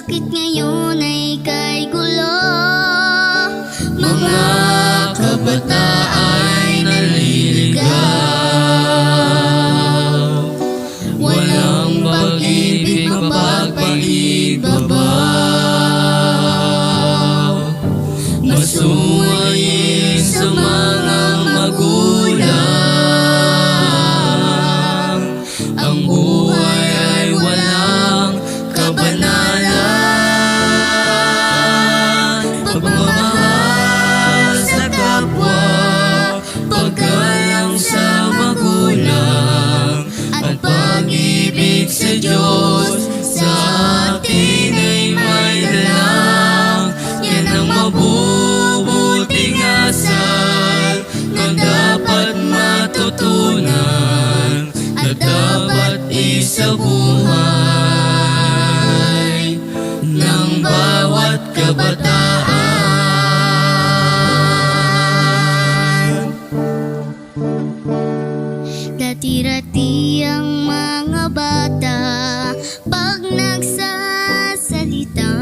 bakit ngayon ay kay gulo? Mga kabataan ay naliligaw, walang pag-ibig mapagpaibabaw. Masuwayin sa mga magulang, ang buhay ay walang kabanalan. Pagmamahal sa kapwa, paggalang sa magulang, at pag-ibig sa Diyos sa atin ay may dalang. Yan ang mabubuting asal na dapat matutunan at dapat isabuhay ng bawat kabataan. Dati-rati ang mga bata pag nagsasalita,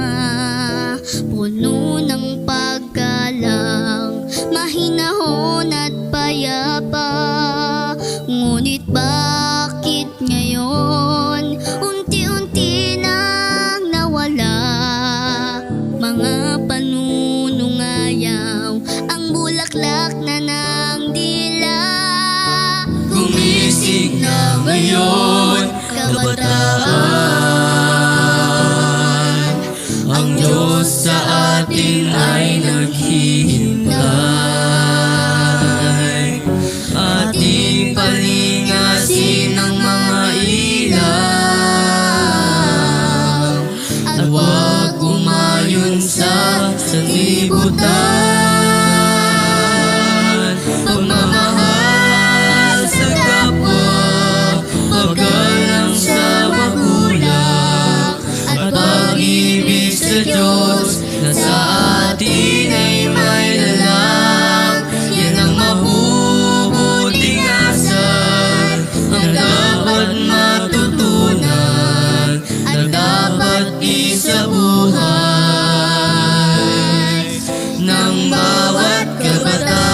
puno ng paggalang, mahinahon at payapa. Ngunit bakit ngayon unti-unti nang nawala? Mga panunungayaw, ang bulaklak na ng dila. Gumising na ngayon, kabataan, ang Diyos sa atin ay naghihintay. Ating palingasin ang mga ilaw, at huwag umayon sa sanlibutan. Pagmamahal sa kapwa, paggalang sa magulang, at pag-ibig sa Diyos na sa atin ay may dalang. Yan ang mabubuting asal ang dapat matutunan at dapat isabuhay ng bawat kabataan.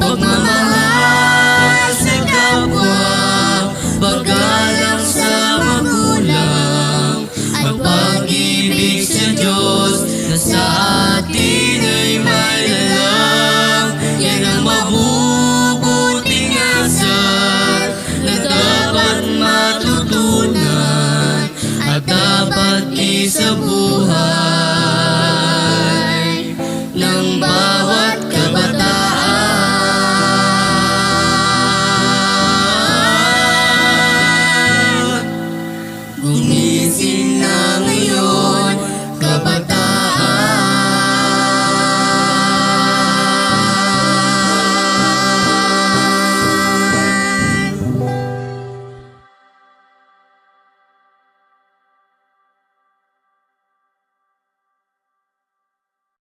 Pagmamahal sa kapwa, paggalang sa magulang, at pag-ibig sa Diyos na sa atin ay may dalang. Yan ang mabubuting asal na dapat matutunan at dapat isabuhay